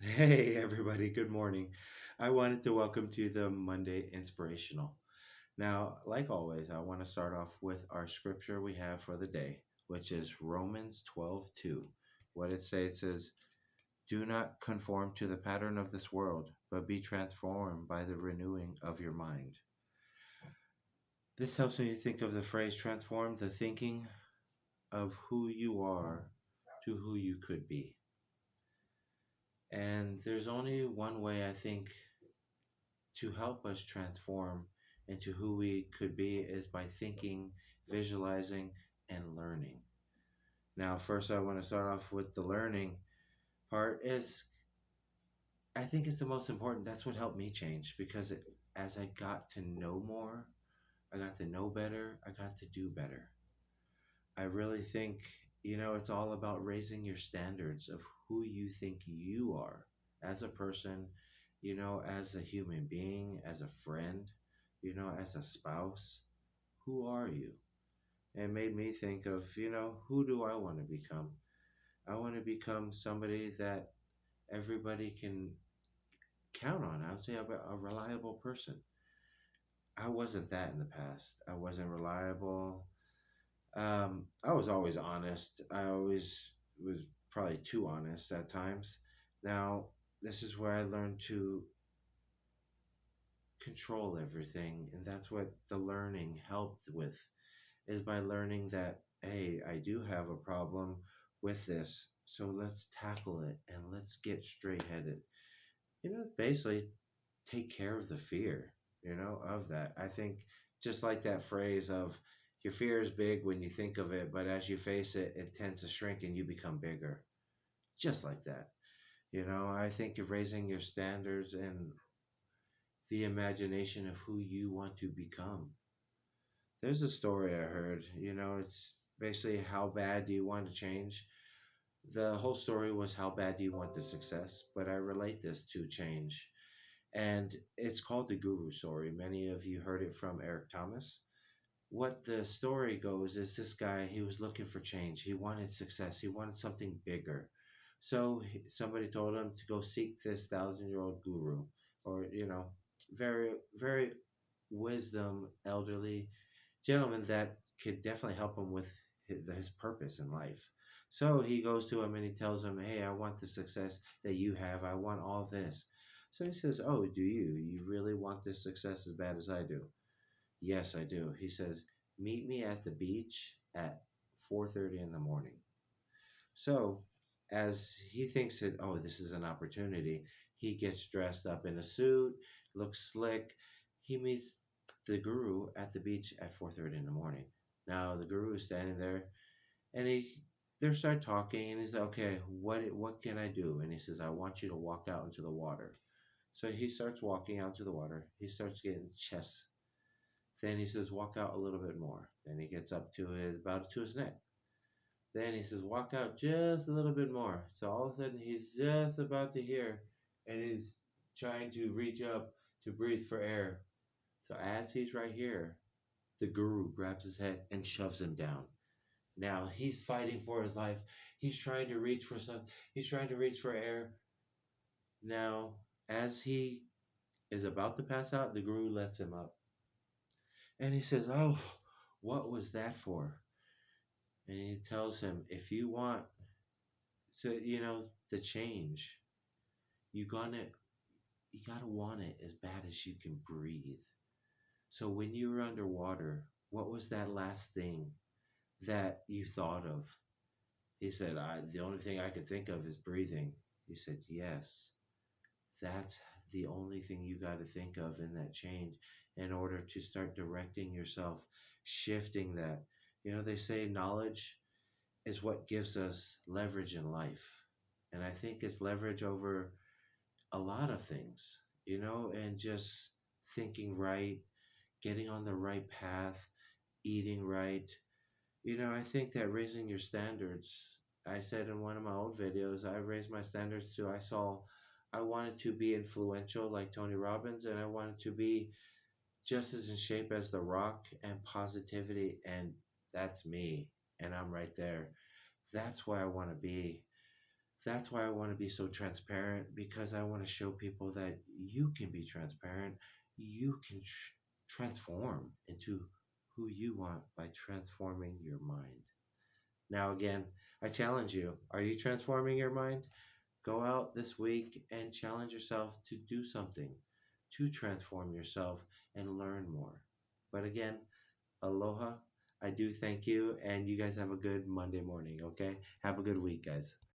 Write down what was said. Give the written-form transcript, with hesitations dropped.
Hey, everybody, good morning. I wanted to welcome to the Monday Inspirational. Now, like always, I want to start off with our scripture we have for the day, which is Romans 12:2. What it says, do not conform to the pattern of this world, but be transformed by the renewing of your mind. This helps me think of the phrase transform the thinking of who you are to who you could be. And there's only one way I think to help us transform into who we could be is by thinking, visualizing, and learning. Now, first, I want to start off with the learning part. Is I think it's the most important. That's what helped me change because as I got to know more, I got to know better, I got to do better. I really think it's all about raising your standards of who you think you are as a person, as a human being, as a friend, as a spouse. Who are you? And made me think of, who do I want to become? I want to become somebody that everybody can count on. I would say a reliable person. I wasn't that in the past. I wasn't reliable. I was always honest. I always was probably too honest at times. Now, this is where I learned to control everything, and that's what the learning helped with, is by learning that, hey, I do have a problem with this, so let's tackle it and let's get straight headed. Basically take care of the fear, of that. I think just like that phrase of your fear is big when you think of it, but as you face it, it tends to shrink and you become bigger. Just like that. I think of raising your standards and the imagination of who you want to become. There's a story I heard, it's basically how bad do you want to change? The whole story was how bad do you want the success, but I relate this to change. And it's called the Guru story. Many of you heard it from Eric Thomas. What the story goes is this guy, he was looking for change. He wanted success. He wanted something bigger. So somebody told him to go seek this 1,000-year-old guru, or, very, very wisdom, elderly gentleman that could definitely help him with his purpose in life. So he goes to him and he tells him, hey, I want the success that you have. I want all this. So he says, oh, do you? You really want this success as bad as I do? Yes, I do. He says, meet me at the beach at 4:30 in the morning. So as he thinks that, oh, this is an opportunity, he gets dressed up in a suit, looks slick. He meets the guru at the beach at 4:30 in the morning. Now the guru is standing there, and they start talking, and he's like, okay, what can I do? And he says, I want you to walk out into the water. So he starts walking out to the water. He starts getting chest. Then he says, walk out a little bit more. Then he gets up to about to his neck. Then he says, walk out just a little bit more. So all of a sudden he's just about to hear, and he's trying to reach up to breathe for air. So as he's right here, the guru grabs his head and shoves him down. Now he's fighting for his life. He's trying to reach for some. He's trying to reach for air. Now, as he is about to pass out, the guru lets him up, and he says, "Oh, what was that for?" And he tells him, "If you want the change, you gonna you gotta want it as bad as you can breathe. So when you were underwater, what was that last thing that you thought of?" He said, the only thing I could think of is breathing. He said, yes, that's the only thing you got to think of in that change in order to start directing yourself, shifting that. They say knowledge is what gives us leverage in life. And I think it's leverage over a lot of things, and just thinking right, getting on the right path, eating right. I think that raising your standards, I said in one of my old videos, I raised my standards to, I wanted to be influential like Tony Robbins, and I wanted to be just as in shape as The Rock and positivity, and that's me, and I'm right there. That's where I want to be. That's why I want to be so transparent, because I want to show people that you can be transparent. You can transform into who you want by transforming your mind. Now, again, I challenge you. Are you transforming your mind? Go out this week and challenge yourself to do something to transform yourself and learn more. But again, aloha. I do thank you, and you guys have a good Monday morning, okay? Have a good week, guys.